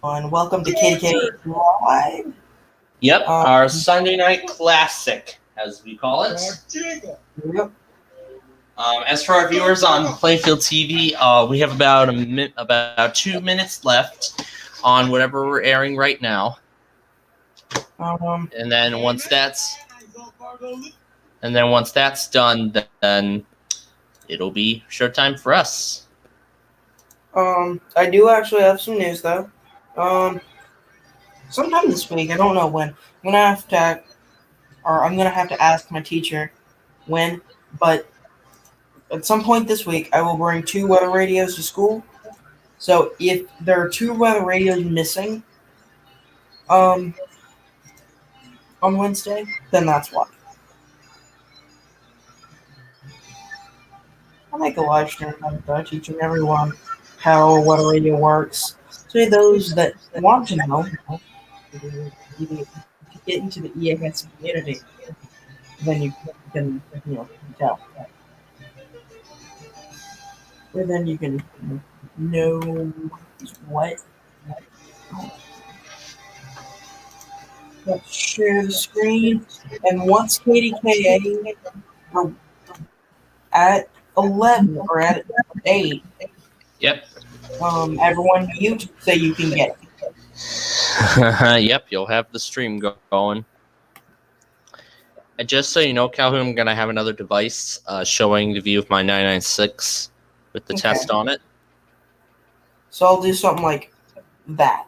And welcome to Kdka Live. Yep, Um, our Sunday night classic, as we call it. yep. As for our viewers on Playfield TV, we have about 2 minutes left on whatever we're airing right now, and then once that's done, then it'll be showtime for us. I do actually have some news though. Sometime this week, I don't know when. I'm gonna have to ask my teacher when, but at some point this week, I will bring 2 weather radios to school. So if there are 2 weather radios missing, um, on Wednesday, then that's why. I'll make a live stream teaching everyone how a weather radio works. So those that want to know, you can get into the EAS community, then you can, tell. And then you can know what. Let's share the screen. And once KDKA are at 11 or at 8, Yep. Everyone mute so you can get it. Yep, you'll have the stream going. And just so you know, Calhoun, I'm going to have another device showing the view of my 996 with the test on it. So I'll do something like that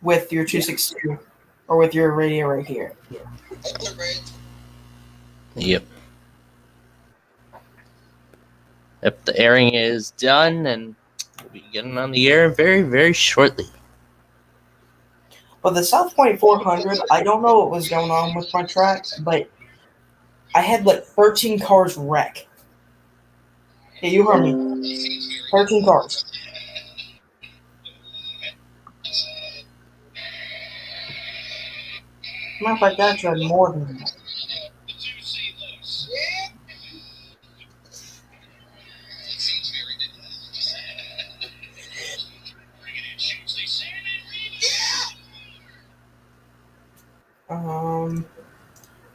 with your 262 or with your radio right here. Yep. Yep, the airing is done, and we'll be getting on the air very, very shortly. But the South Point 400, I don't know what was going on with my track, but I had like 13 cars wreck. Yeah, you heard me. 13 cars. Matter of fact, actually had more than that.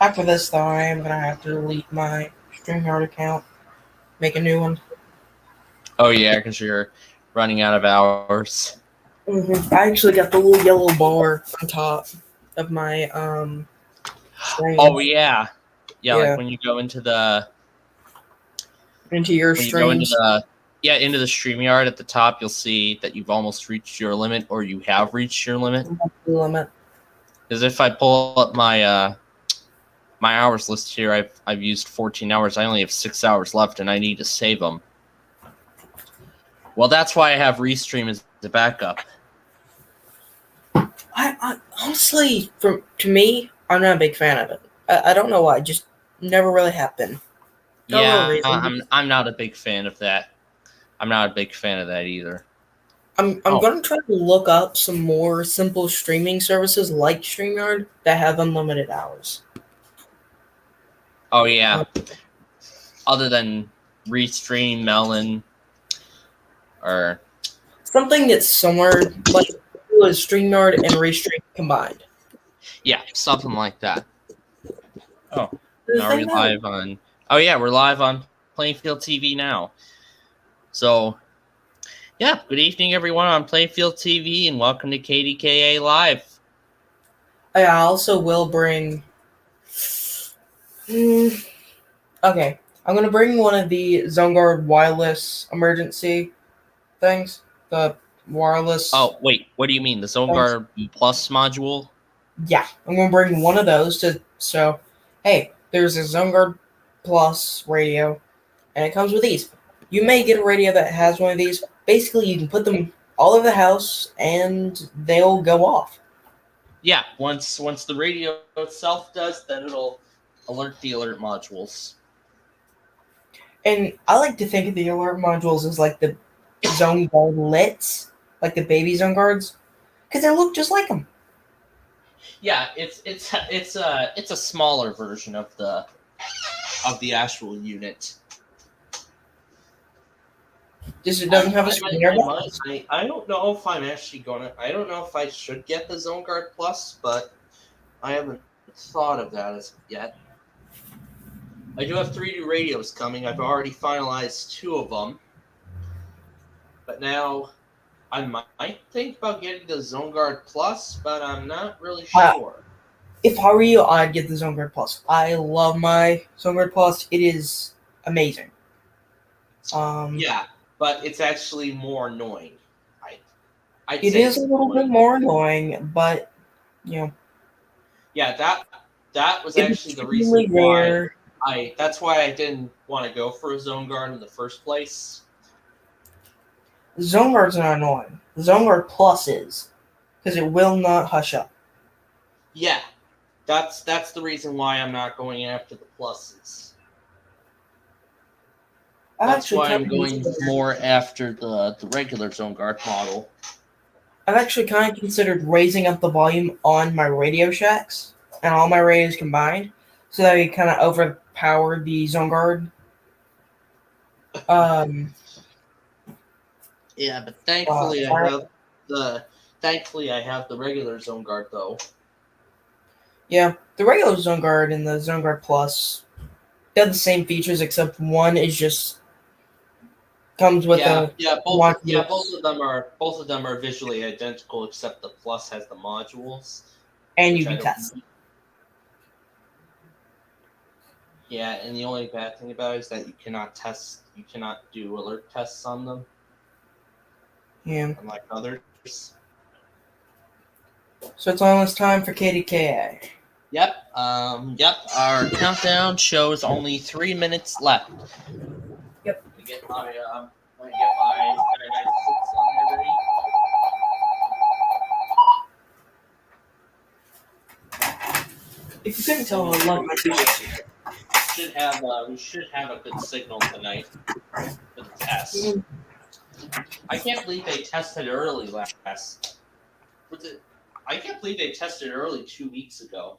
After this, though, I am going to have to delete my StreamYard account, make a new one. Oh, yeah, because you're running out of hours. Mm-hmm. I actually got the little yellow bar on top of my stream. Oh, yeah. Yeah, like when you go into your streams. Into the StreamYard at the top, you'll see that you've almost reached your limit, or you have reached your limit. Because if I pull up my my hours list here, I've used 14 hours. I only have 6 hours left, and I need to save them. Well, that's why I have Restream as the backup. I honestly, to me, I'm not a big fan of it. I don't know why. Just never really have been. I'm not a big fan of that. I'm not a big fan of that either. I'm going to try to look up some more simple streaming services like StreamYard that have unlimited hours. Oh, yeah. Other than Restream, Melon, or something that's similar, like StreamYard and Restream combined. Yeah, something like that. Oh, now we're live on. Oh yeah, we're live on Playfield TV now. So, yeah, good evening everyone on Playfield TV, and welcome to KDKA Live. I also will bring. Okay, I'm gonna bring one of the ZoneGuard wireless emergency things. The wireless. Oh wait, what do you mean? The ZoneGuard Plus module? Yeah, I'm gonna bring one of those so. Hey, there's a ZoneGuard Plus radio, and it comes with these. You may get a radio that has one of these. Basically, you can put them all over the house, and they'll go off. Yeah, once the radio itself does, then it'll alert the alert modules. And I like to think of the alert modules as like the ZoneGuard lits, like the baby ZoneGuards, because they look just like them. Yeah, it's a smaller version of the actual unit. Just it doesn't have a screen nearby. I don't know if I'm actually gonna. I don't know if I should get the Zone Guard Plus, but I haven't thought of that as yet. I do have 3 new radios coming. I've already finalized 2 of them, but now I might think about getting the Zone Guard Plus, but I'm not really sure. If I were you, I'd get the Zone Guard Plus. I love my Zone Guard Plus. It is amazing. Yeah, but it's actually more annoying. I'd it say is a little bit more annoying, but you know. Yeah, that was It's actually the reason extremely why rare. that's why I didn't want to go for a Zone Guard in the first place. Zone Guard's not annoying. Zone Guard Plus is, because it will not hush up. Yeah, that's the reason why I'm not going after the pluses. That's why I'm going more after the regular Zone Guard model. I've actually kind of considered raising up the volume on my Radio Shacks and all my radios combined, so that we kind of overpower the Zone Guard. Yeah, but thankfully I have the regular Zone Guard though. Yeah, the regular Zone Guard and the Zone Guard Plus they have the same features, except one is just comes with both of them are visually identical, except the Plus has the modules, and you can test. Yeah, and the only bad thing about it is that you cannot do alert tests on them. Yeah. Unlike others. So it's almost time for Kdka. Yep. Our countdown shows only 3 minutes left. Yep. To get my on ready. If you couldn't tell, I love my t-shirts. We should have a good signal tonight for the test. I can't believe they tested early last. I can't believe they tested early 2 weeks ago.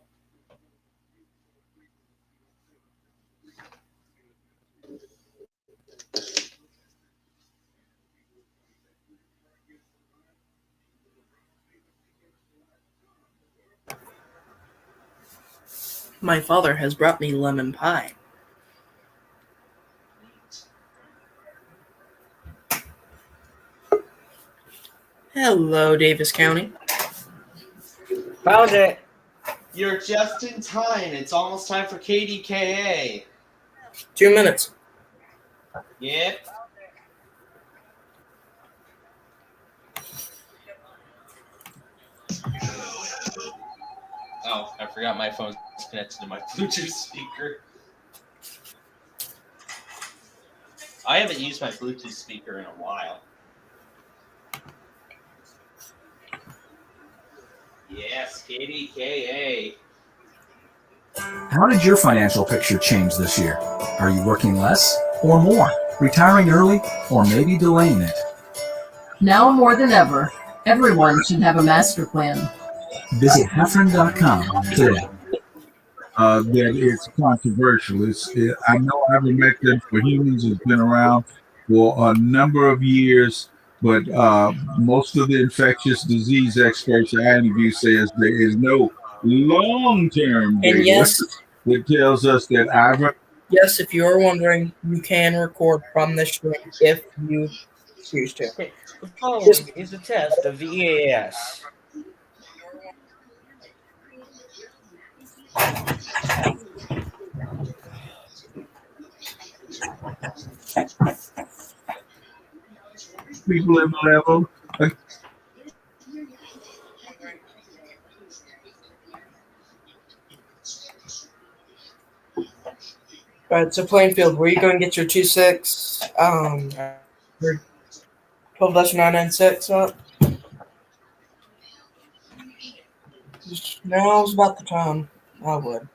My father has brought me lemon pie. Hello, Davis County. Found it. You're just in time. It's almost time for KDKA. 2 minutes. Yep. Oh, I forgot my phone's connected to my Bluetooth speaker. I haven't used my Bluetooth speaker in a while. Yes, KDKA. How did your financial picture change this year? Are you working less or more? Retiring early or maybe delaying it? Now more than ever, everyone should have a master plan. Visit Heffron.com today. That it's controversial. I know ivermectin for humans has been around for a number of years, but most of the infectious disease experts I interview says there is no long-term data that tells us that ivermectin. Yes, if you're wondering, you can record from the stream if you choose to. The following is a test of the EAS. People in level. Alright, so Plainfield, where are you going to get your 2.6, your 12-996 up? Now's about the time I would.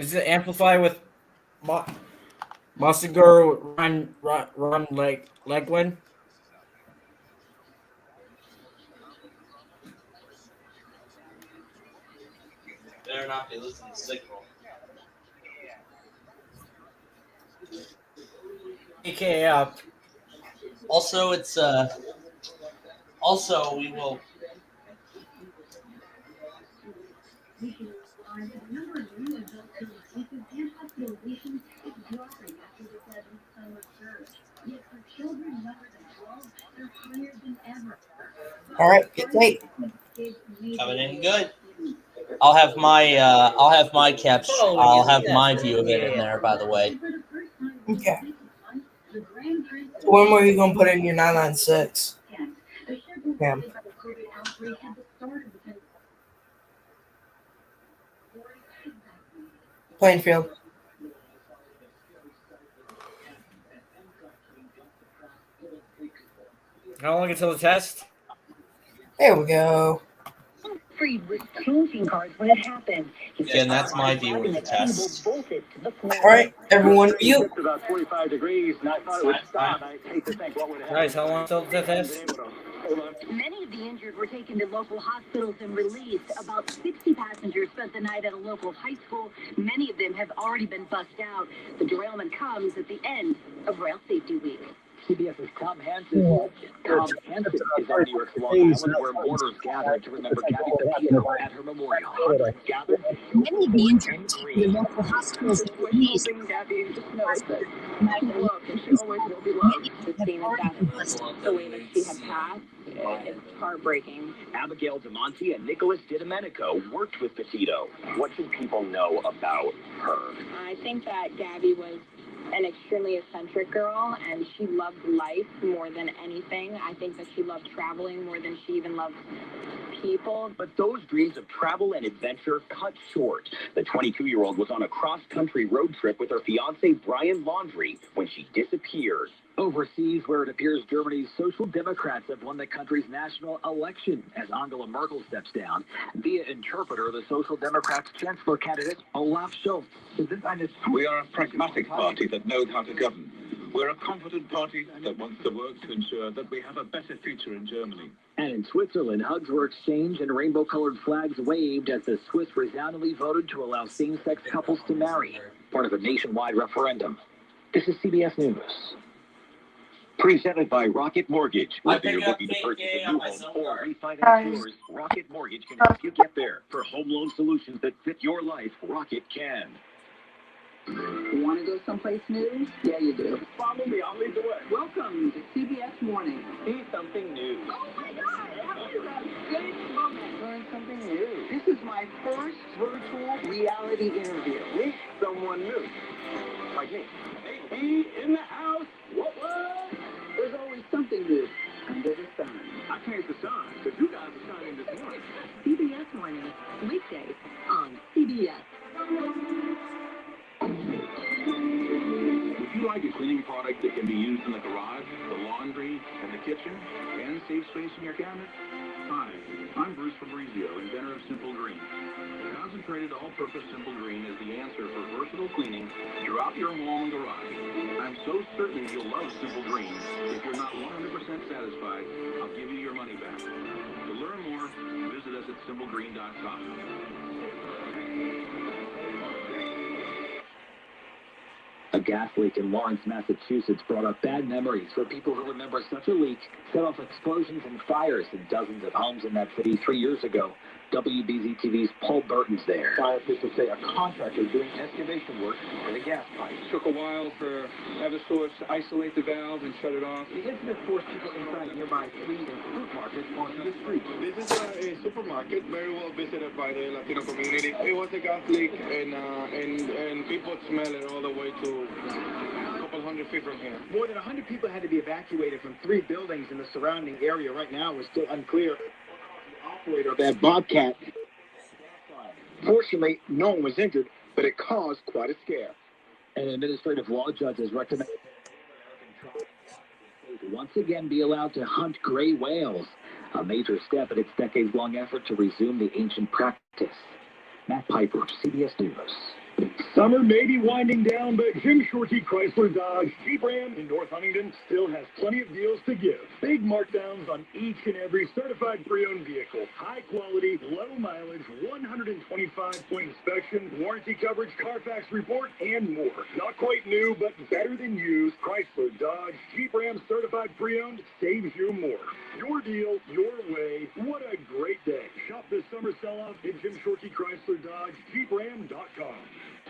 Is it amplified with Mossiger Ron Leglin? Better not be losing the signal. Kdka up. Also, it's also we will. All right, it's 8. Coming in good. I'll have my caps. I'll have my view of it in there. By the way. Okay. So when were you gonna put in your 996? Yeah. Plainfield. How long until the test? There we go. Freed was changing cards when it happened. Again, that's my view of the test. All right, everyone, mute. About 45 degrees, and I thought it would stop. I hate to think what would happen. Guys, how long until the test? Many of the injured were taken to local hospitals and released. About 60 passengers spent the night at a local high school. Many of them have already been bussed out. The derailment comes at the end of Rail Safety Week. CBS's Tom Hansen. Tom Hansen is on New York's Long Island, where mourners gathered to remember Gabby Petito at her memorial. Gathered. Many of the injured taken to local hospitals and released. Gabby just knows that she's loved and she always will be loved. The way that she had passed, it's heartbreaking. Abigail DeMonte and Nicholas DiDomenico worked with Petito. What should people know about her? I think that Gabby was an extremely eccentric girl, and she loved life more than anything. I think that she loved traveling more than she even loved people. But those dreams of travel and adventure cut short. The 22-year-old was on a cross-country road trip with her fiancé Brian Laundrie when she disappeared. Overseas, where it appears Germany's Social Democrats have won the country's national election as Angela Merkel steps down. Via interpreter, the Social Democrats' chancellor candidate, Olaf Scholz. We are a pragmatic party that knows how to govern. We're a confident party that wants to work to ensure that we have a better future in Germany. And in Switzerland, hugs were exchanged and rainbow-colored flags waved as the Swiss resoundingly voted to allow same-sex couples to marry, part of a nationwide referendum. This is CBS News. Presented by Rocket Mortgage. Whether you're looking to purchase a new home or refinance yours, Rocket Mortgage can help you get there. For home loan solutions that fit your life, Rocket can. Want to go someplace new? Yeah, you do. Follow me, I'll lead the way. Welcome to CBS Morning. See something new. Oh my God! After that big moment, learn something new. This is my first virtual reality interview. Meet someone new. Like me. Hey, in the house. What? There's always something new under the sun. I changed the sun because you guys are shining this morning. CBS Morning, weekdays on CBS. Would you like a cleaning product that can be used in the garage, the laundry, and the kitchen, and save space in your cabinet? Hi, I'm Bruce Fabrizio, inventor of Simple Green. Concentrated all-purpose Simple Green is the answer for versatile cleaning throughout your home and garage. I'm so certain you'll love Simple Green. If you're not 100% satisfied, I'll give you your money back. To learn more, visit us at simplegreen.com. A gas leak in Lawrence, Massachusetts brought up bad memories for people who remember such a leak set off explosions and fires in dozens of homes in that city 3 years ago. WBZ-TV's Paul Burton's there. Fire officials say a contractor doing excavation work in a gas pipe. Took a while for Eversource to isolate the valve and shut it off. The incident forced people inside nearby street and fruit markets onto the street. This is a supermarket, very well visited by the Latino community. It was a gas leak, and people smell it all the way to a couple hundred feet from here. More than 100 people had to be evacuated from 3 buildings in the surrounding area. Right now, it's still unclear. The operator of that Bobcat. Fortunately, no one was injured, but it caused quite a scare. An administrative law judge has recommended once again be allowed to hunt gray whales, a major step in its decades-long effort to resume the ancient practice. Matt Piper, CBS News. Summer may be winding down, but Jim Shorty Chrysler Dodge Jeep Ram in North Huntington still has plenty of deals to give. Big markdowns on each and every certified pre-owned vehicle. High quality, low mileage, 125-point inspection, warranty coverage, Carfax report, and more. Not quite new, but better than used. Chrysler Dodge Jeep Ram certified pre-owned saves you more. Your deal, your way. What a great day. Shop this summer sell-off at Jim Shorty Chrysler Dodge JeepRam.com.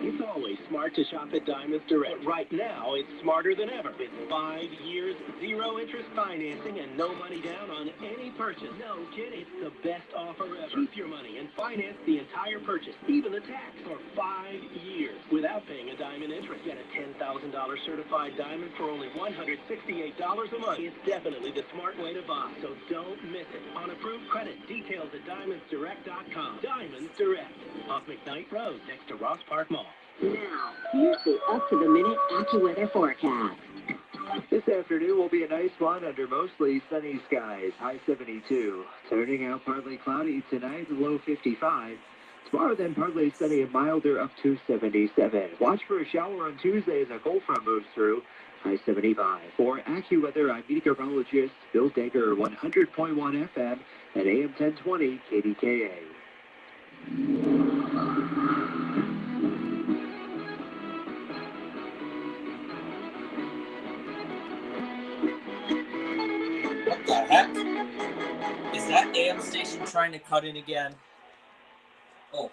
It's always smart to shop at Diamonds Direct. But right now, it's smarter than ever. With 5 years, 0 interest financing, and no money down on any purchase. No, kid, it's the best offer ever. Keep your money and finance the entire purchase, even the tax, for 5 years without paying a dime in interest. Get a $10,000 certified diamond for only $168 a month. It's definitely the smart way to buy, so don't miss it. On approved credit, details at DiamondsDirect.com. Diamonds Direct, off McKnight Road, next to Ross Park Mall. Now, here's the up-to-the-minute AccuWeather forecast. This afternoon will be a nice one under mostly sunny skies, high 72. Turning out partly cloudy tonight, low 55. Tomorrow then partly sunny and milder, up to 77. Watch for a shower on Tuesday as a cold front moves through, high 75. For AccuWeather, I'm meteorologist Bill Dager, 100.1 FM at AM 1020 Kdka. What the heck? Is that AM station trying to cut in again? Oh.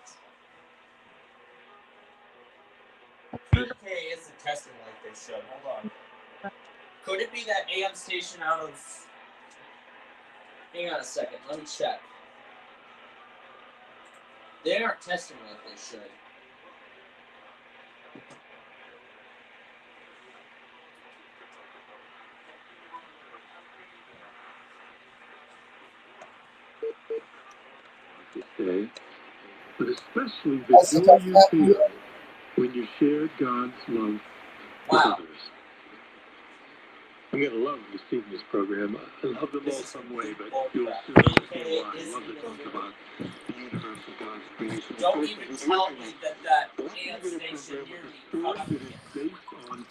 Kdka isn't testing like they should. Hold on. Could it be that AM station out of... Hang on a second. Let me check. They aren't testing like they should. Day, but especially the joy you feel when you share God's love with others. I'm going to love this evening's program. I love them all some way, but you'll soon understand why. I love to talk about the universe of God's creation. Don't even tell me that AM station near me is based on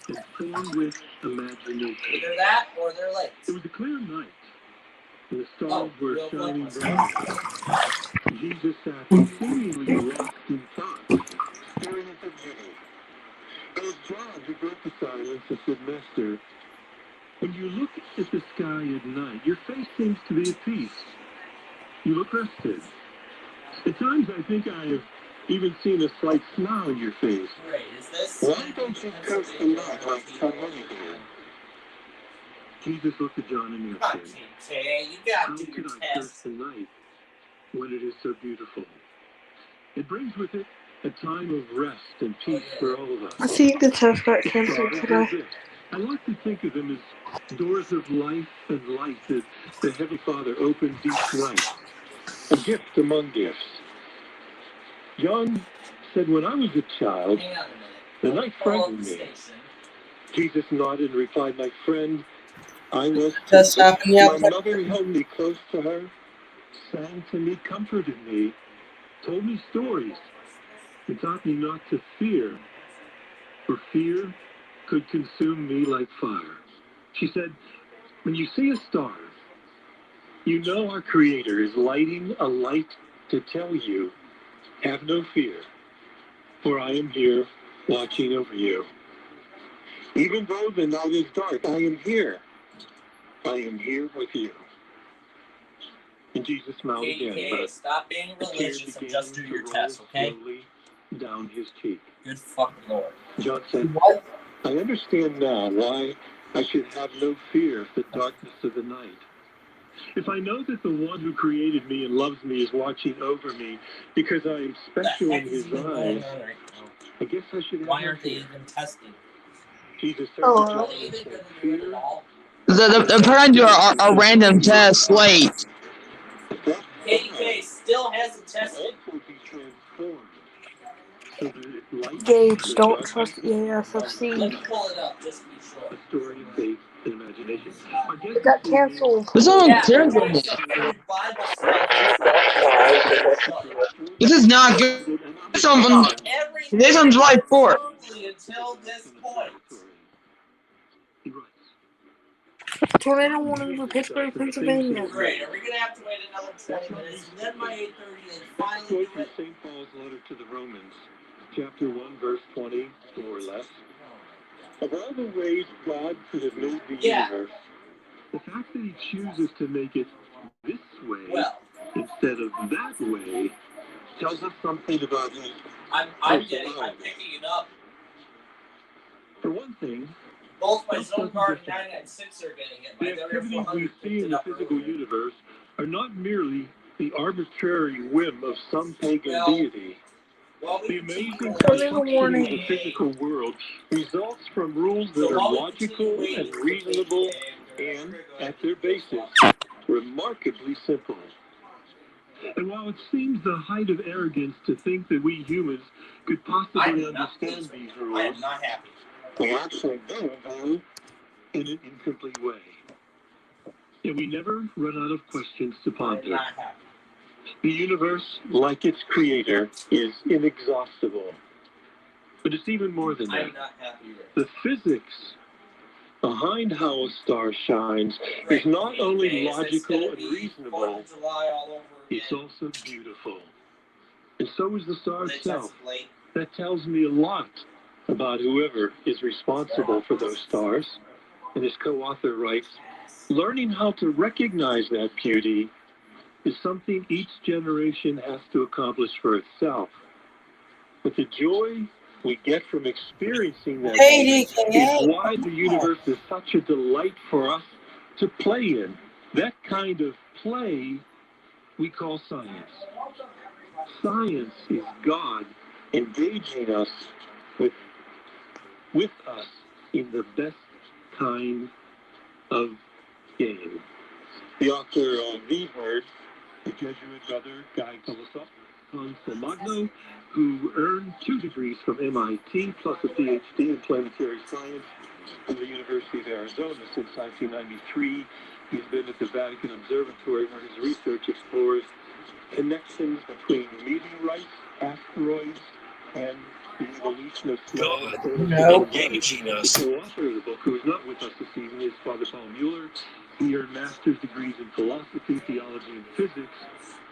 and formed with imagination. Either that or they're late. It was a clear night. And the stars were shining bright. Jesus sat seemingly lost in thought, staring at the beauty. It was John who broke the silence and said, Master, when you look at the sky at night, your face seems to be at peace. You look rested. At times I think I have even seen a slight smile on your face. Great, is this... Why don't you curse the night like so many do? Jesus looked at John and answered, you got to how can I curse the night when it is so beautiful? It brings with it a time of rest and peace for all of us. I think the test got cancelled today. I like to think of them as doors of life and light that the Heavenly Father opens each night. A gift among gifts. John said, when I was a child, the night frightened me. Jesus nodded and replied, my friend, I was my mother held me close to her, sang to me, comforted me, told me stories, and taught me not to fear, for fear could consume me like fire. She said, when you see a star, you know our Creator is lighting a light to tell you, have no fear, for I am here watching over you. Even though the night is dark, I am here. I am here with you. And Jesus smiled again. But stop being religious and just do your test, okay? Down his cheek. Good fucking Lord. John said, what? I understand now why I should have no fear of the darkness of the night. If I know that the one who created me and loves me is watching over me because I am special in his eyes, I guess I should have Why aren't they even testing? Jesus said, They're trying to do a random test late. Kdka still hasn't tested. Gage, don't trust EASFC. Let me pull it up just to be sure. A story of faith and imagination. It got canceled. This one cares Bible stuff and stuff. This is not good. This one's July 4th. Until this point. Tornado warning for Pittsburgh, Pennsylvania. Great. Are we going to have to wait another 20 minutes? And then by 8:30, they finally do it. St. Paul's letter to the Romans, chapter 1, verse 20, more or less. Of all the ways God could have made the universe, the fact that he chooses to make it this way instead of that way tells us something about his I'm picking it up. For one thing, both my Zone Guard 996 are getting it. The activities we see in the physical universe are not merely the arbitrary whim of some pagan deity. The amazing construction of the physical world results from rules that are logical and reasonable and, at their basis, remarkably simple. And while it seems the height of arrogance to think that we humans could possibly understand these rules, I am not happy. they actually do, though, in an incomplete way. And we never run out of questions to ponder. The universe, like its creator, is inexhaustible. But it's even more than that. I'm not happy with The physics behind how a star shines is not only logical and reasonable, it's also beautiful. And so is the star itself. That tells me a lot about whoever is responsible for those stars. And his co-author writes, learning how to recognize that beauty is something each generation has to accomplish for itself. But the joy we get from experiencing that beauty is why the universe is such a delight for us to play in. That kind of play we call science. Science is God engaging us with us in the best kind of game. The author of these words, the Jesuit brother Guy Consolmagno, who earned 2 degrees from MIT plus a PhD in planetary science from the University of Arizona since 1993. He's been at the Vatican Observatory where his research explores connections between meteorites, asteroids, and the evolution of small engaging us. The author of the book, who is not with us this evening, is Father Paul Mueller. He earned master's degrees in philosophy, theology, and physics,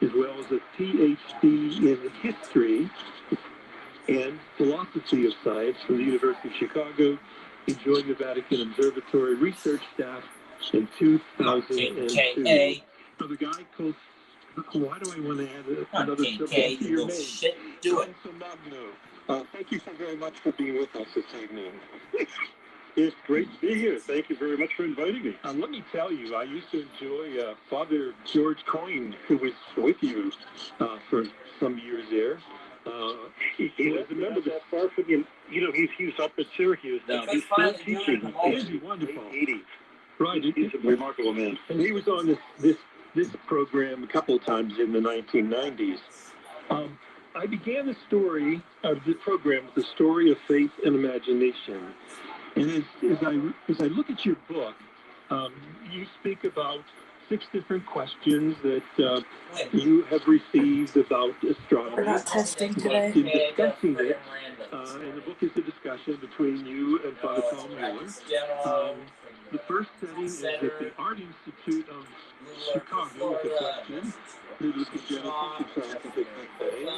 as well as a PhD in history and philosophy of science from the University of Chicago. He joined the Vatican Observatory research staff in 2002. Another guy called, why do I want to add another symbol to your name? Do it. Thank you so very much for being with us this evening. It's great to be here. Thank you very much for inviting me. Let me tell you, I used to enjoy Father George Coyne, who was with you for some years there. He was a member that far from you. You know, he's up at Syracuse now. He's still teaching. Is he wonderful? 80. Right. He's a remarkable man. And he was on this program a couple of times in the 1990s. I began the story of the program with the story of faith and imagination. And as I look at your book, you speak about 6 different questions that you have received about astronomy. We're not testing today. But in discussing it, and the book is a discussion between you and Father Paul Mueller. The first setting is at the Art Institute of Chicago with the question, biblical genesis of scientific Big Bang.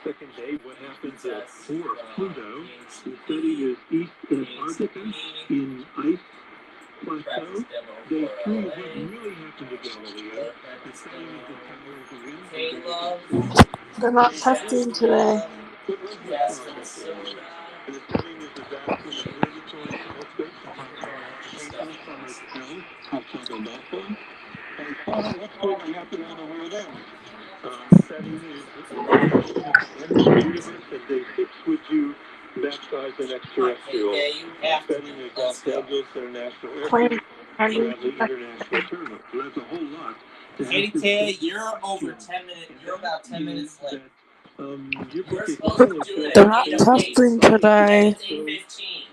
Second day, what happens at 4 Pluto. The setting is East Antarctica in ice plateau. Day 3 is what really happened to Galileo. The setting is the power of the wind. They're not testing today. And the setting is the Vatican Observatory telescope. And finally, what's going to happen when the world ends? Setting is the end of the universe. And day 6, would you baptize an extraterrestrial? Setting is Los Angeles International Airport. Bradley International Terminal. There's a whole lot. Kdka, you're over 10 minutes. You're about 10 minutes late. Your book is full of They're not testing today.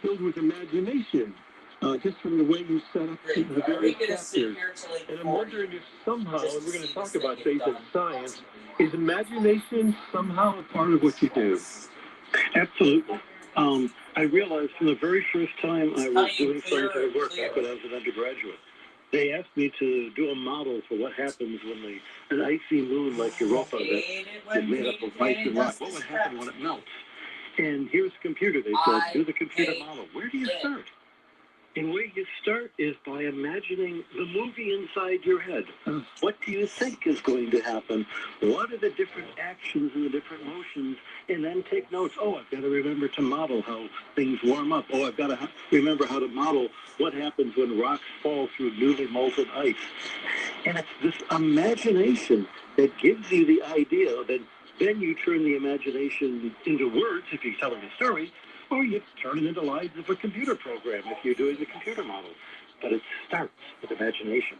filled with imagination. Just from the way you set up the various chapters. And I'm wondering if somehow, and we're going to talk about faith and science, is imagination somehow a part of what you do? Absolutely. I realized from the very first time I was doing scientific work back when I was an undergraduate, they asked me to do a model for what happens when an icy moon like Europa that is made up of ice and rock, what would happen when it melts? And here's the computer. They said, do the computer model. Where do you start? And where you start is by imagining the movie inside your head. What do you think is going to happen? What are the different actions and the different motions? And then take notes. Oh, I've got to remember to model how things warm up. Oh, I've got to remember how to model what happens when rocks fall through newly molten ice. And it's this imagination that gives you the idea that then you turn the imagination into words if you're telling a story, or you turn it into lines of a computer program if you're doing the computer model. But it starts with imagination.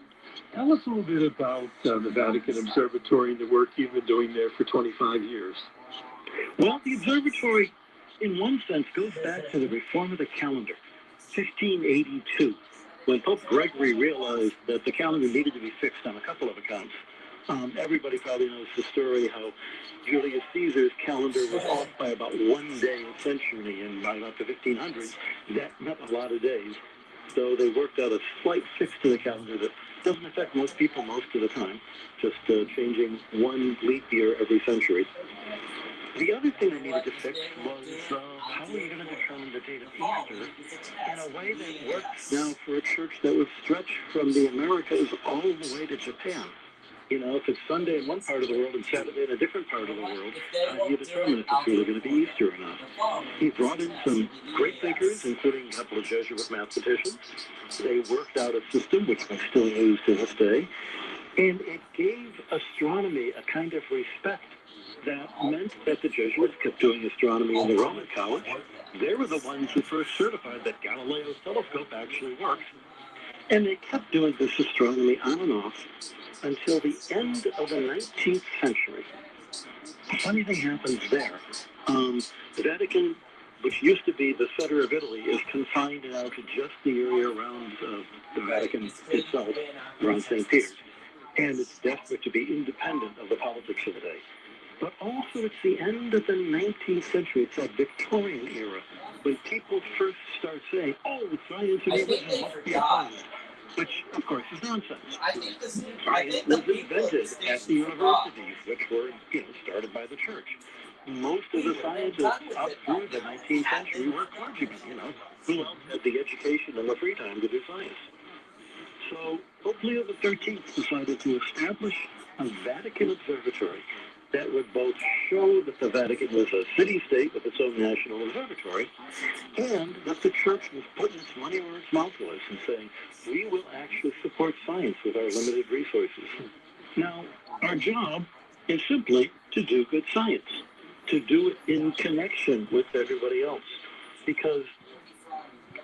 Tell us a little bit about the Vatican Observatory and the work you've been doing there for 25 years. Well, the observatory, in one sense, goes back to the reform of the calendar, 1582, when Pope Gregory realized that the calendar needed to be fixed on a couple of accounts. Everybody probably knows the story how Julius Caesar's calendar was off by about 1 day a century, and by about the 1500s, that meant a lot of days. So they worked out a slight fix to the calendar that doesn't affect most people most of the time, just changing one leap year every century. The other thing they needed to fix was how are you going to determine the date of Easter in a way that works now for a church that would stretch from the Americas all the way to Japan. You know, if it's Sunday in one part of the world and Saturday in a different part of the world, how do you determine if it's really going to be Easter or not? He brought in some great thinkers, including a couple of Jesuit mathematicians. They worked out a system which we still use to this day, and it gave astronomy a kind of respect that meant that the Jesuits kept doing astronomy in the Roman college. They were the ones who first certified that Galileo's telescope actually works. And they kept doing this astronomy on and off until the end of the 19th century. A funny thing happens there. The Vatican, which used to be the center of Italy, is confined now to just the area around the Vatican itself, around St. Peter's. And it's desperate to be independent of the politics of the day. But also it's the end of the 19th century. It's that Victorian era when people first start saying, oh, science and religion must be opposed. Which, of course, is nonsense. Science was invented at the universities, which were, started by the church. Most of the scientists up through the 19th century were clergymen, who else had the education and the free time to do science. So Pope Leo XIII decided to establish a Vatican observatory that would both show that the Vatican was a city-state with its own national observatory, and that the church was putting its money where its mouth was and saying, we will actually support science with our limited resources. Now, our job is simply to do good science, to do it in connection with everybody else. Because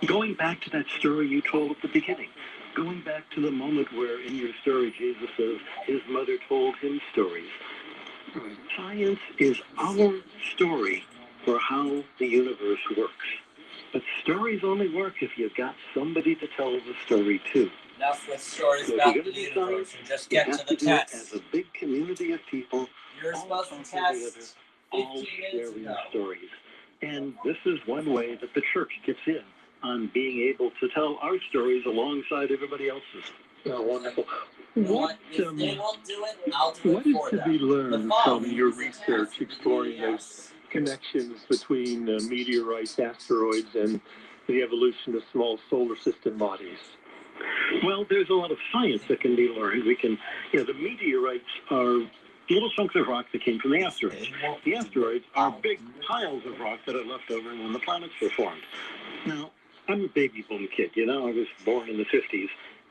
going back to that story you told at the beginning, going back to the moment where in your story Jesus says his mother told him stories, science is our story for how the universe works. But stories only work if you've got somebody to tell the story to. Enough with stories So about if the you're going to do universe science, and just you get have to to the do it test. as a big community of people, You're all supposed to talking together, test all 15 minutes sharing ago. stories. And this is one way that the church gets in on being able to tell our stories alongside everybody else's. Oh, wonderful. What if they won't do it, I'll do What it is for to them. be learned The from following your is a research test. exploring those connections between meteorites, asteroids, and the evolution of small solar system bodies? Well, there's a lot of science that can be learned. We can, the meteorites are little chunks of rock that came from the asteroids. The asteroids are big piles of rock that are left over when the planets were formed. Now, I'm a baby boom kid, I was born in the 50s.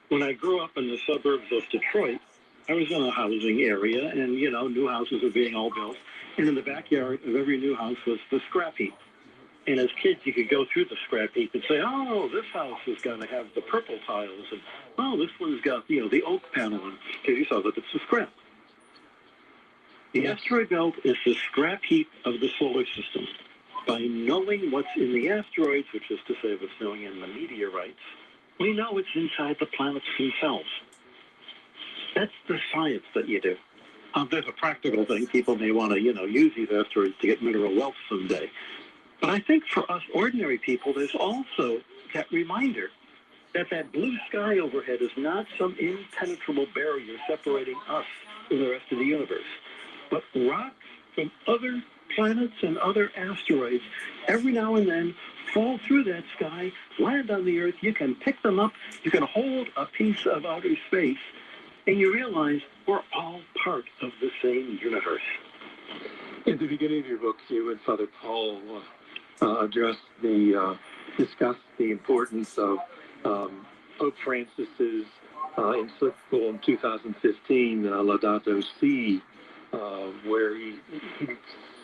When I grew up in the suburbs of Detroit, I was in a housing area, and, new houses were being all built. And in the backyard of every new house was the scrap heap. And as kids, you could go through the scrap heap and say, oh, this house is going to have the purple tiles, and, oh, this one's got, the oak panel, and you saw that it's a scrap. The asteroid belt is the scrap heap of the solar system. By knowing what's in the asteroids, which is to say what's knowing in the meteorites, we know what's inside the planets themselves. That's the science that you do. There's a practical thing. People may want to, use these asteroids to get mineral wealth someday. But I think for us ordinary people, there's also that reminder that that blue sky overhead is not some impenetrable barrier separating us from the rest of the universe, but rocks from other planets and other asteroids every now and then fall through that sky, land on the Earth. You can pick them up. You can hold a piece of outer space, and you realize we're all part of the same universe. In the beginning of your book, you and Father Paul discussed the importance of Pope Francis's encyclical in 2015, Laudato Si, where he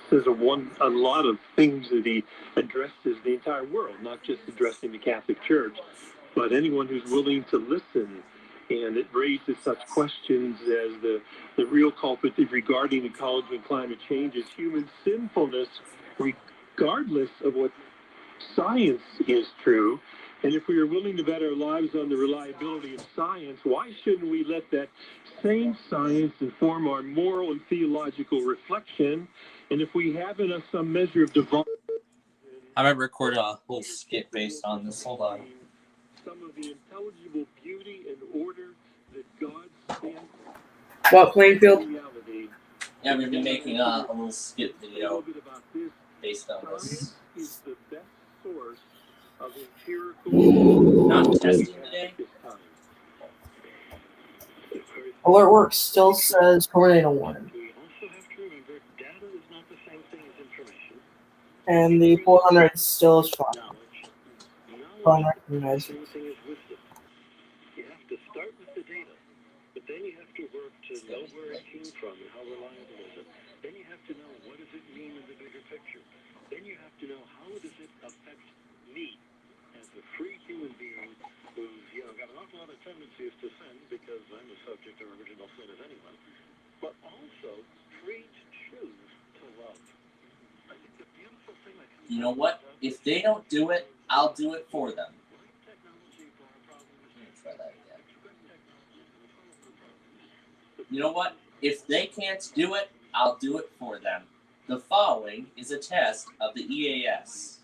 says a lot of things that he addresses the entire world, not just addressing the Catholic Church, but anyone who's willing to listen. And it raises such questions as the real culprit regarding ecology and climate change is human sinfulness, regardless of what science is true. And if we are willing to bet our lives on the reliability of science, why shouldn't we let that same science inform our moral and theological reflection? And if we have in us some measure of divine... I might record a little skit based on this. Hold on. Some of the intelligible beauty and order that God stands What, Plainfield? reality. Yeah, we've been making a little skit video based on this. Is the best source of empirical... Not testing today. Alert Works still says tornado warning. We also have to remember data is not the same thing as information. And the 400 still is fine. Knowledge is the same thing as wisdom. You have to start with the data, but then you have to work to know where it came from and how reliable is it. Then you have to know what does it mean in the bigger picture. Then you have to know how does it affect me as a free human being who's got an awful lot of tendencies to sin because I'm the subject of original sin as anyone, but also free to choose to love. I think the beautiful thing that comes You know what? If they don't do it, I'll do it for them. Try that again. You know what? If they can't do it, I'll do it for them. The following is a test of the EAS.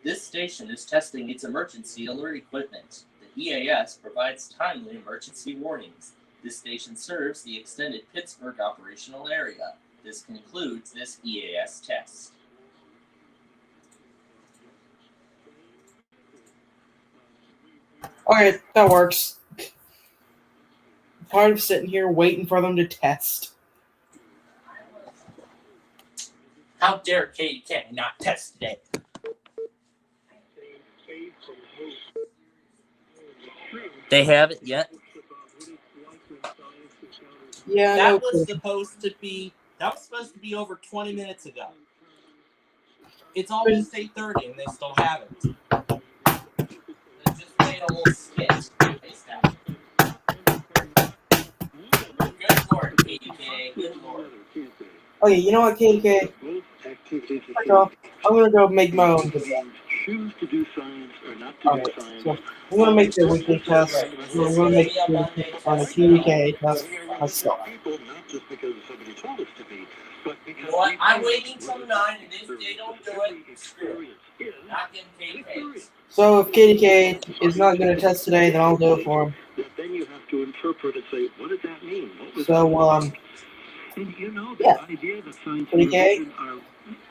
This station is testing its emergency alert equipment. The EAS provides timely emergency warnings. This station serves the extended Pittsburgh operational area. This concludes this EAS test. Alright, that works. I'm tired of sitting here waiting for them to test. How dare Kdka not test today? They haven't yet. Yeah, That was supposed to be over 20 minutes ago. It's almost 8:30 and they still haven't. They just made a little skit based on it. Good lord, Kdka. Good lord. Okay, you know what, Kdka? I'm gonna go make my own video. Choose to do science or not to do science. So I'm gonna make the weekly test. I'm gonna make the on a Kdka test myself. Not just because somebody told us to be, but because You know what? I'm waiting till 9, and if they don't do it, screw it. Not getting Kdkas. So if Kdka is not gonna test today, then I'll do it for him. Then you have to interpret and say, what did that mean? What was So and you know the idea that science and religion are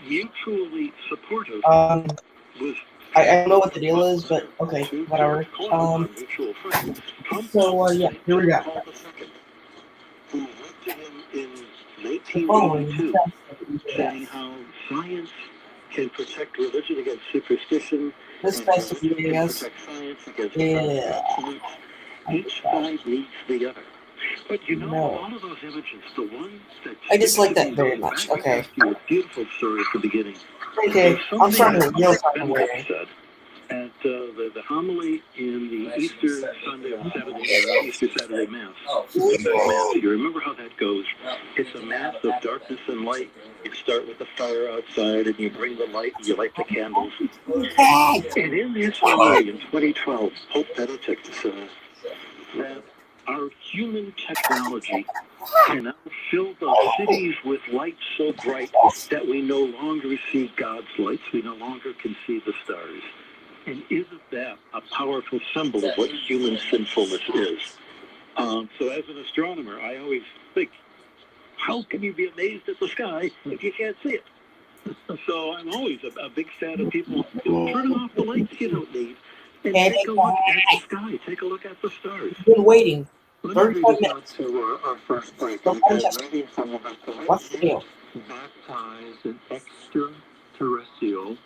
mutually supportive was I don't know what the deal is, but okay, whatever. So yeah, here we go. Who went to him in 1982 saying how science can protect religion against superstition. This test of EAS, Each side needs the other. But you know, all of those images, the ones that I dislike that very much. Okay. a beautiful story at the beginning. Okay, I'm starting to real time away. at the homily in the Easter Sunday or Easter Saturday Mass. You remember how that goes? It's a mass of darkness and light. You start with the fire outside, and you bring the light, and you light the candles. And in this homily in 2012, Pope Benedict says that our human technology can now fill the cities with light so bright that we no longer see God's lights, we no longer can see the stars. And isn't that a powerful symbol of what human sinfulness is? So as an astronomer, I always think, how can you be amazed at the sky if you can't see it? So I'm always a big fan of people turning off the lights you don't need and take a look at the sky, take a look at the stars. Been waiting Let me 35 read this minutes. out to our first break. So what's the deal? Baptized an extraterrestrial,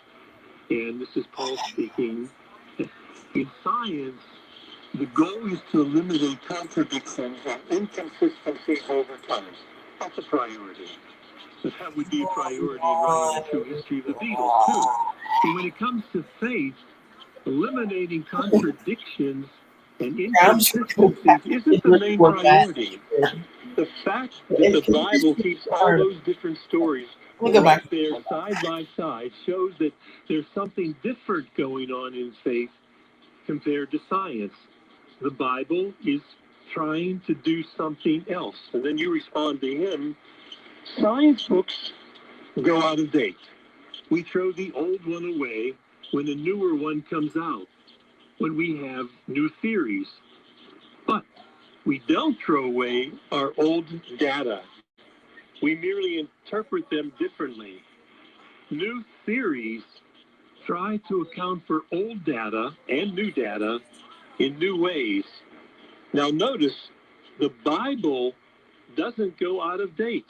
and this is Paul speaking. In science, the goal is to eliminate contradictions and inconsistencies over time. That's a priority. That would be a priority in writing the true history of the Beatles, too. And when it comes to faith, eliminating contradictions and inconsistencies isn't the main priority. The fact that the Bible keeps all those different stories right there side by side shows that there's something different going on in faith compared to science. The Bible is trying to do something else. And then you respond to him, science books go out of date. We throw the old one away when a newer one comes out, when we have new theories. But we don't throw away our old data. We merely interpret them differently. New theories try to account for old data and new data in new ways. Now notice, the Bible doesn't go out of date.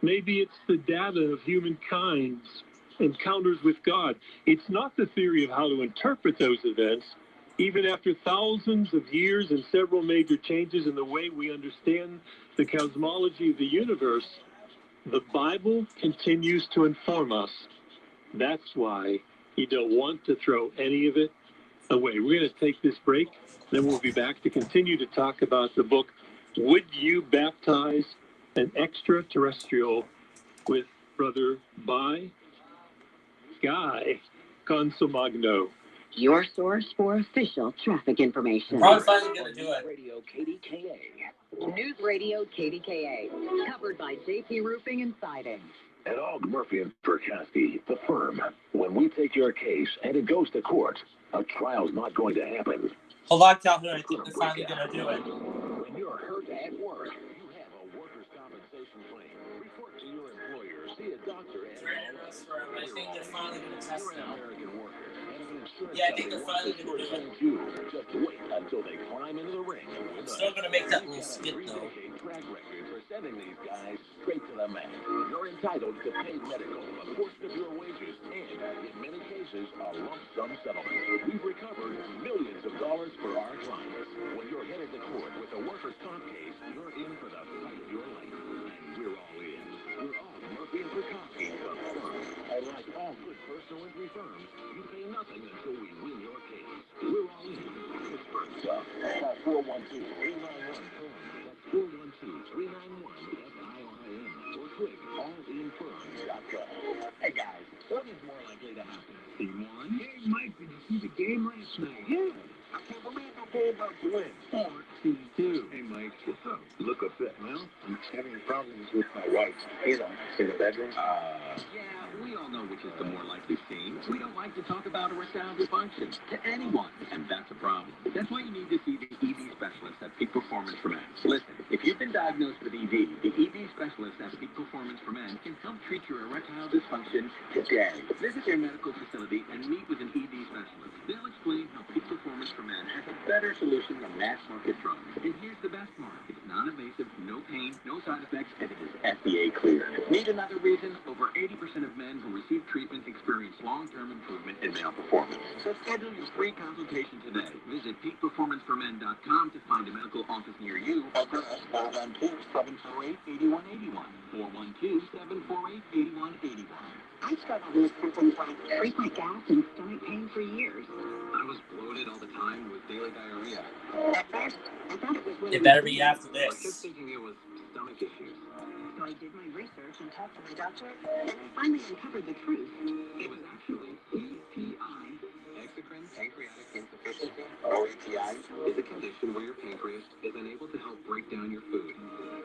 Maybe it's the data of humankind's encounters with God. It's not the theory of how to interpret those events. Even after thousands of years and several major changes in the way we understand the cosmology of the universe, the Bible continues to inform us. That's why you don't want to throw any of it away. We're going to take this break, then we'll be back to continue to talk about the book, Would You Baptize an Extraterrestrial, with Brother By Guy Consomagno. Your source for official traffic information. Probably finally gonna do it. Radio KDKA. News Radio KDKA. Covered by JP Roofing and Siding. At Aug Murphy and Perkowski, the firm. When we take your case and it goes to court, a trial's not going to happen. Hold on, Calhoun. I think they're finally gonna do it. When you're hurt at work, you have a workers' compensation claim. Report to your employer. See a doctor and I think they're finally gonna test you're an now. American worker. And an insurance Yeah, I think they're company finally gonna wants do to it. you. Just wait until they climb into the ring. I'm still gonna make that little skit though. Track record for sending these guys straight to the mat. You're entitled to paid medical, a portion of your wages, and in many cases, a lump sum settlement. We've recovered millions of dollars for our clients. When you're headed to court with a workers' comp case, you're in for the fight of your life. And we're all in. We're all Murphy and Perkowski, the firm. And like all good personal injury firms, you pay nothing until we win your case. We're all in. Pittsburgh stuff. Call 412-391-FIRM. That's 412-391-FIRM. Or click allinfirm.com. Hey guys, what is more likely to happen? Team one? Hey Mike, did you see the game last night? Yeah. I can't believe you came about to win. Or team two? Hey Mike, what's up? Look upset. Well, I'm having problems with my wife. You know, in the bedroom. Yeah, we all know which is the more likely scene. We don't like to talk about erectile dysfunction to anyone, and that's a problem. That's why you need to see the ED specialist at Peak Performance for Men. Listen, if you've been diagnosed with ED, the ED specialist at Peak Performance for Men can help treat your erectile dysfunction today. Visit their medical facility and meet with an ED specialist. They'll explain how Peak Performance for Men has a better solution than mass market drugs. And here's the best part. It's non-invasive, no pain, no side effects, and it is FDA cleared. Need another reason? Over 80% of men who receive treatment experience long-term improvement in male performance. So schedule your free consultation today. Visit peakperformanceformen.com to find a medical office near you. Or call 412-748-8181. 412-748-8181. I struggled with symptoms like frequent gas and stomach pain for years. I was bloated all the time with daily diarrhea. At first, I thought it was one It of better those be after I kept this. thinking it was stomach issues. So I did my research and talked to my doctor, and I finally uncovered the truth. It was actually EPI. Exocrine pancreatic insufficiency, or EPI, is a condition where your pancreas is unable to help break down your food.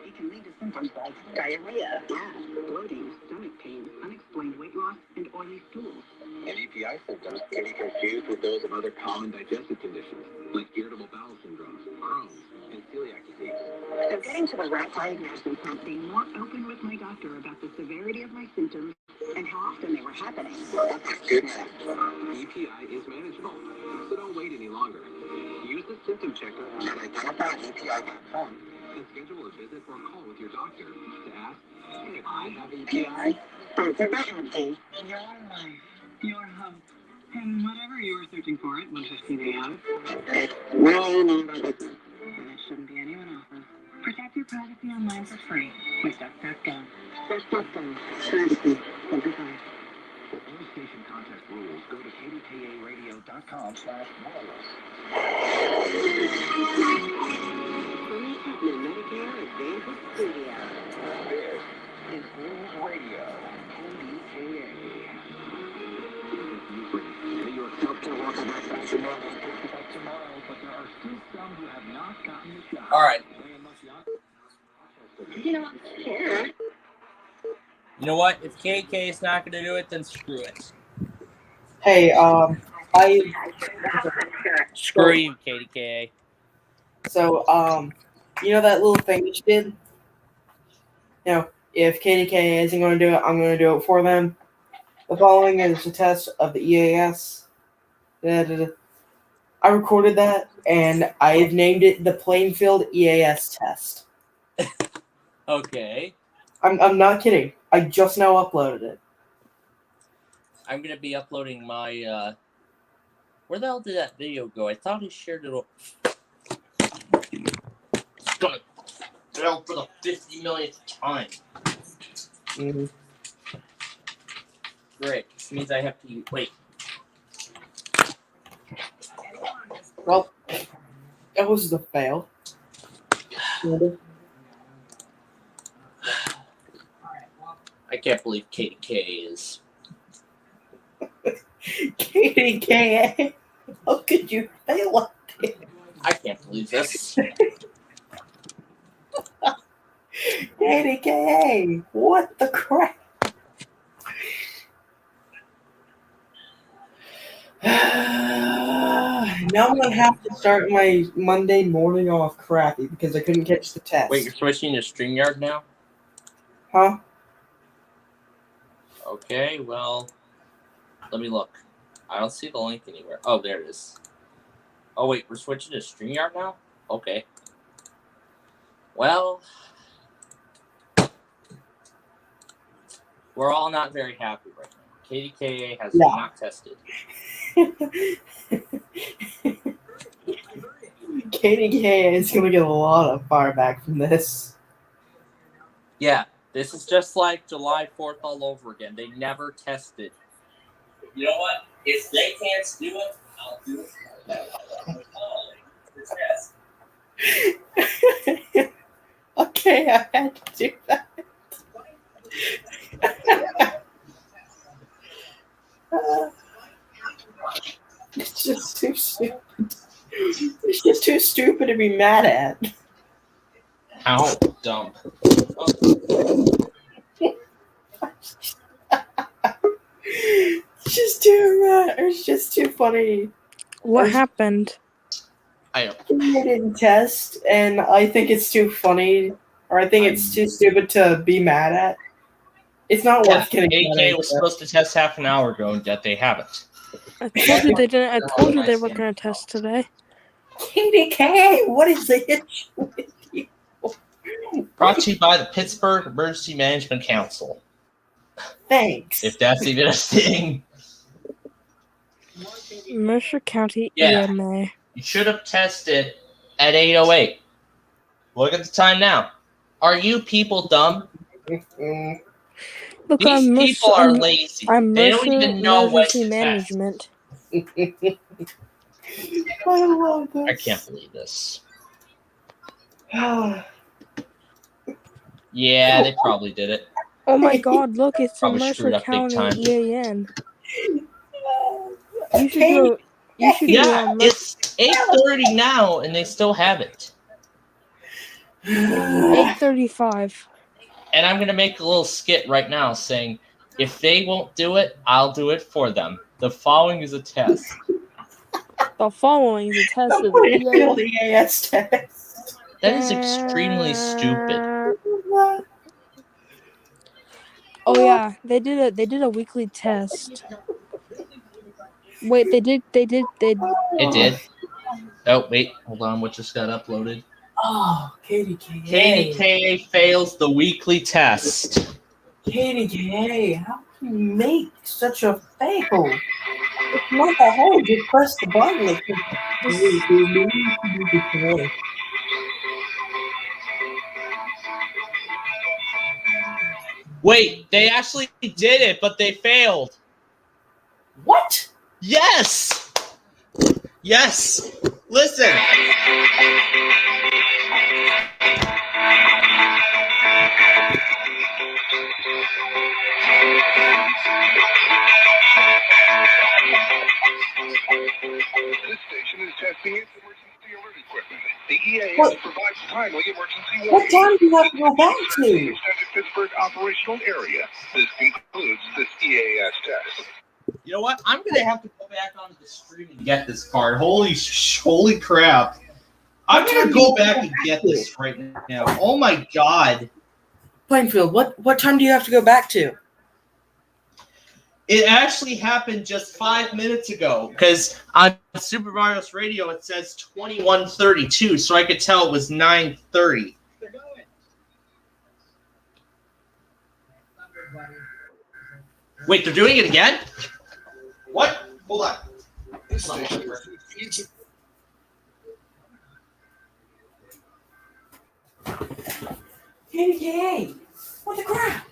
It can lead to symptoms like diarrhea, gas, bloating, stomach pain, unexplained weight loss, and oily stools. And EPI symptoms can be confused with those of other common digestive conditions, like irritable bowel syndrome, Crohn's, and celiac disease. So getting to the right diagnosis meant being more open with my doctor about the severity of my symptoms and how often they were happening. Good news. EPI is manageable, so don't wait any longer. Use the symptom checker at identifyepi.com and schedule a visit or call with your doctor to ask, "Hey, I have EPI?" Answer that empty. Your life, your hope, and whatever you were searching for at 1:15 a.m. It's really not a business. And it shouldn't be anyone else's. Protect your privacy online for free with DuckDuckGo. DuckDuckGo. Privacy. Simplified. For all station contact rules, go to kdkaradio.com/wireless. Sunny Putnam Medicare Advantage Studio. This is News Radio, KDKA. New York healthcare worker vaccination mandate takes effect tomorrow, but there are still some who have not gotten the shot. All right. You know, sure. You know what? If KK is not going to do it, then screw it. Hey, Screw you, Kdka. So, you know that little thing that you did? You know, if KDK isn't going to do it, I'm going to do it for them. The following is a test of the EAS. I recorded that, and I've named it the Plainfield EAS test. Okay. I'm not kidding. I just now uploaded it. I'm going to be uploading my, where the hell did that video go? I thought he shared it. It's going to fail for the 50 millionth time. Mm-hmm. Great. This means I have to wait. Well, that was the fail. I can't believe Kdka is. KDKA? How could you fail like this? I can't believe this. KDKA, what the crap? Now I'm gonna have to start my Monday morning off crappy because I couldn't catch the test. Wait, you're switching to StreamYard now? Huh? Okay, well, let me look. I don't see the link anywhere. Oh, there it is. Oh, wait, we're switching to StreamYard now? Okay. Well, we're all not very happy right now. KDKA has not tested. KDKA is gonna get a lot of fire back from this. Yeah, this is just like July 4th all over again. They never tested. You know what? If they can't do it, I'll do it. Okay, I had to do that. It's just too stupid. It's just too stupid to be mad at. How dumb. It's just too funny. What happened? I didn't test, and I think it's too funny, or I think it's too stupid to be mad at. It's not worth getting mad at. AK was supposed to test half an hour ago, and yet they haven't. I told you they didn't. I told you they were going to test today. KDK, what is the issue with you? Brought to you by the Pittsburgh Emergency Management Council. Thanks. If that's even a thing. Mercer County Yeah. EMA. You should have tested at 8:08. Look at the time now. Are you people dumb? Look, These people are lazy. They don't even know when Emergency to test. Management. I love this. I can't believe this. Yeah, they probably did it. Oh my God! Look, it's the Probably Mercer screwed up big County time. EAN. You should go. You should go Yeah, on Mercer. it's 8:30 now, and they still have it. 8:35. And I'm gonna make a little skit right now saying, if they won't do it, I'll do it for them. The following is a test. The following is a test of Failed EAN. EAS test. That is extremely stupid. Oh yeah, they did a weekly test. Wait, they did. It did. Oh, wait, hold on. What just got uploaded? Oh, Kdka. Kdka fails the weekly test. Kdka, how can you make such a fail? It's not that hard. Just press the button. Wait, they actually did it, but they failed. What? Yes! Yes! Listen! This station is testing its emergency alert equipment. The EAS provides timely emergency warning. What time do you have to go back to? The extended Pittsburgh operational area. This concludes this EAS test. You know what? I'm gonna have to go back onto the stream and get this card. Holy crap! I'm gonna go back and get this right now. Oh my god! Plainfield, what time do you have to go back to? It actually happened just 5 minutes ago. Because on Super Mario's radio it says 21:32, so I could tell it was 9:30. Wait, they're doing it again? What? Hold on. Kdka, what the crap?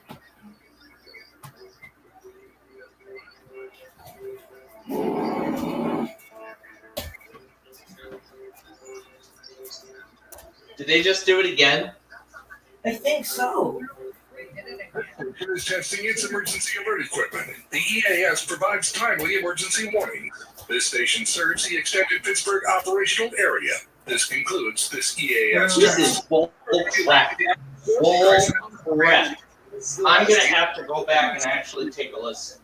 Did they just do it again? I think so. Is testing its emergency alert equipment. The EAS provides timely emergency warnings. This station serves the extended Pittsburgh operational area. This concludes this EAS This is test. bull crap. Bull crap. I'm gonna have to go back and actually take a listen.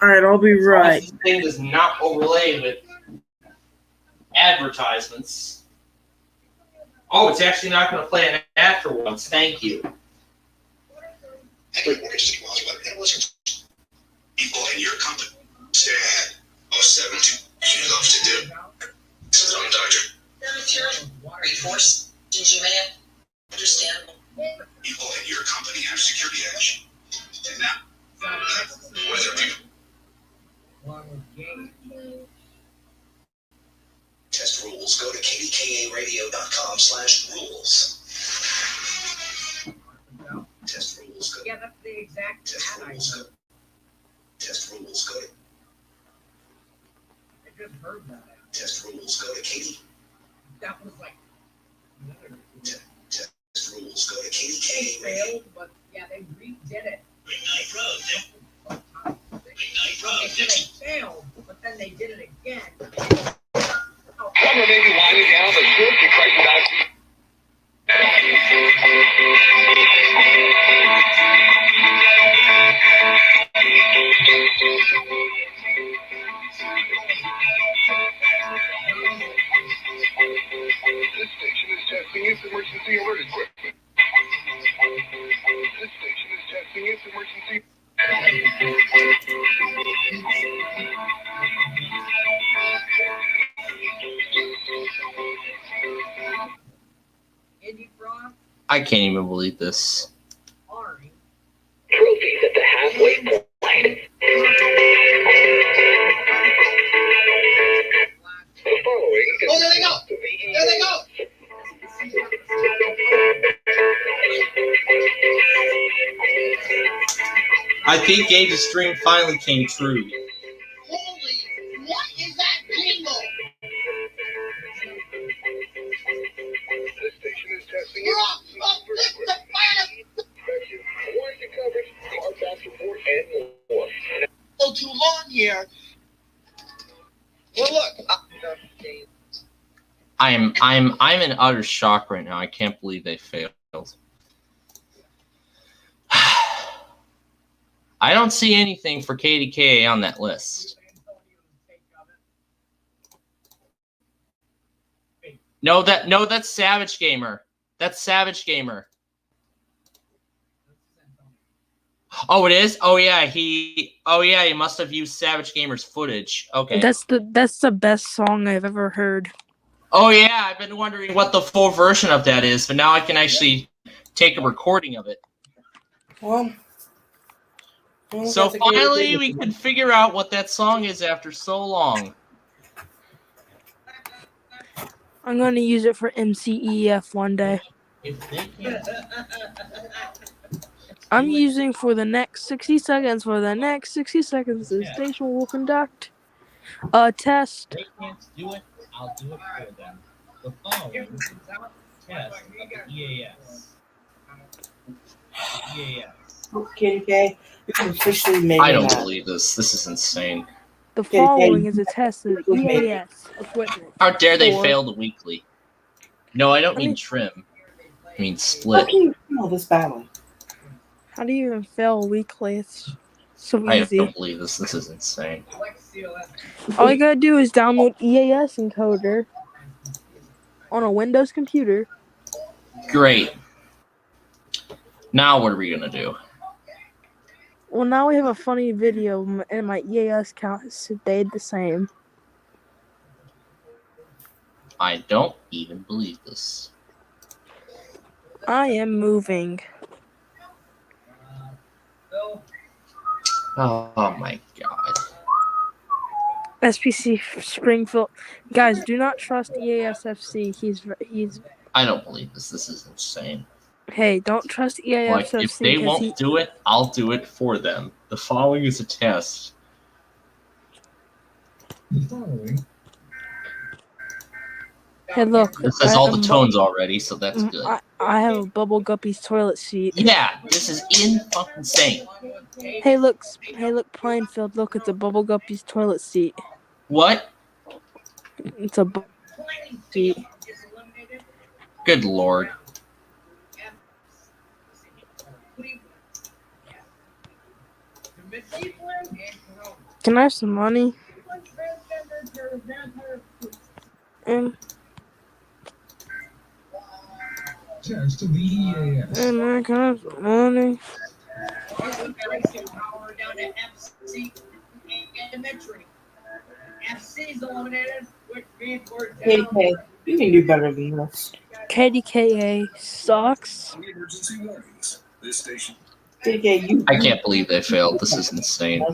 Alright, I'll be right. This thing does not overlay with advertisements. Oh, it's actually not going to play an ad for once. Thank you. People in your company stay ahead. 072. You love to do. This is on Doctor. Reinforce. Did you understand? People in your company have security edge. And now, whether people. Test rules. Go to kdkaradio.com/rules. Test rules. Go. Yeah, that's the exact Test rules. Go. Test rules. Go to. I just heard that. Test rules. Go to Katie. That was like. Test rules. Go to KDK. Failed, but yeah, they redid it. Midnight Road. Midnight Road. Okay, so they failed, but then they did it again. Summer may be winding down, but still keep pricing down. This station is testing its emergency alert equipment. This station is testing its emergency. I can't even believe this. Trophies at the halfway point. The following is. Oh, there they go! There they go! I think Gabe's dream finally came true. What is that jingle? This station is testing it. This is the planet. Warranty coverage, smart fast report, and more. A little too long here. Well, look. I'm in utter shock right now. I can't believe they failed. I don't see anything for Kdka on that list. No, that's Savage Gamer. That's Savage Gamer. Oh, it is? Oh yeah, he must have used Savage Gamer's footage. Okay. That's the best song I've ever heard. Oh yeah, I've been wondering what the full version of that is, but now I can actually take a recording of it. Well, so finally we can figure out what that song is after so long. I'm going to use it for MCEF one day. I'm using for the next 60 seconds. For the next 60 seconds, the station will conduct a test. They can't do it. I'll do it for them. The following test of the EAS. Kdka, you're officially making I don't that. believe this. This is insane. The following is a test of the EAS equipment. How dare they fail the weekly? No, I don't mean trim. I mean split. How can you fail this badly? How do you even fail weekly? It's so I easy. don't believe this. This is insane. All you gotta do is download EAS encoder on a Windows computer. Great. Now what are we gonna do? Well, now we have a funny video, and my EAS count stayed the same. I don't even believe this. I am moving. Oh my god. SPC Springfield. Guys, do not trust EASFC. He's. I don't believe this. This is insane. Hey, don't trust EASFC. Like, if they won't do it, I'll do it for them. The following is a test. Hey, look. This has all the tones already, so that's good. I have a Bubble Guppy's toilet seat. Yeah, this is insane. Hey, look, Plainfield. Look, it's a Bubble Guppy's toilet seat. What? It's a seat. Good lord. Can I have some money? And I can have some money. Kdka, you can do better than this. Kdka sucks. Kdka, I can't believe they failed. This is insane.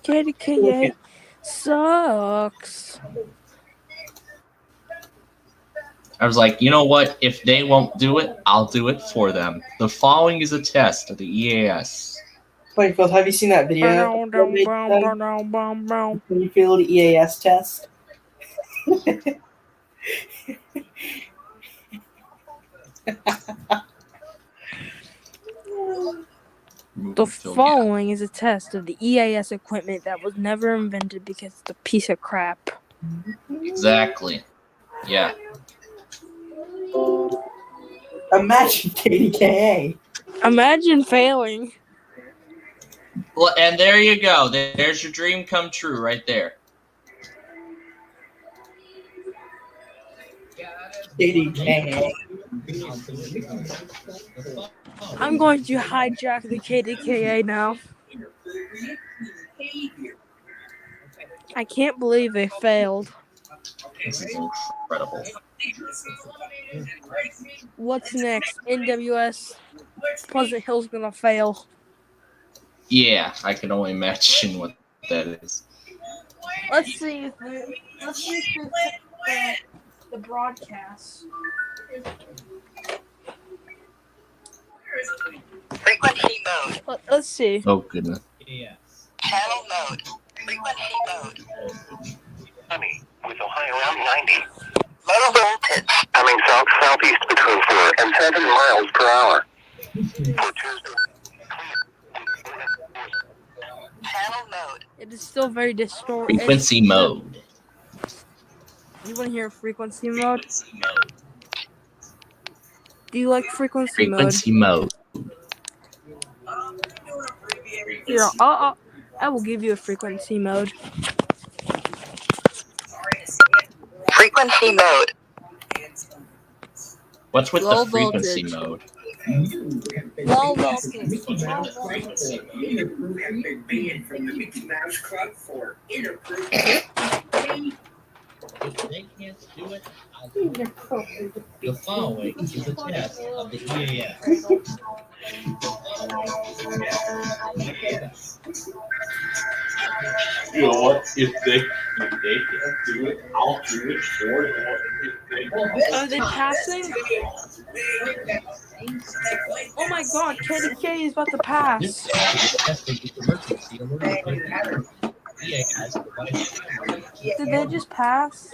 Kdka sucks. I was like, you know what? If they won't do it, I'll do it for them. The following is a test of the EAS. Plainfield, have you seen that video? Can you feel the EAS test? The following is a test of the EAS equipment that was never invented because it's a piece of crap. Exactly. Yeah. Imagine Kdka. Imagine failing. Well, and there you go. There's your dream come true right there. Kdka. I'm going to hijack the Kdka now. I can't believe they failed. This is incredible. What's next? NWS Pleasant Hill's gonna fail. Yeah, I can only imagine what that is. Let's see if the broadcast. Let's see. Oh goodness. Channel mode. Frequency mode. Sunny with a high around 90. Low voltage. Coming south-southeast between 4 and 7 miles per hour. For Tuesday. Channel mode. It is still very distorted. Frequency mode. You want to hear frequency mode? Do you like frequency mode? Frequency mode. Here, I will give you a frequency mode. Frequency mode. What's with Low the frequency voltage. mode? Low voltage. Low voltage. From the Mickey Mouse Club for inappropriate. If they can't do it, I'll do it. The following is a test of the EAS. You know what? If they can't do it, I'll do it for them. Are they passing? Oh my god, Kdka is about to pass. Did they just pass?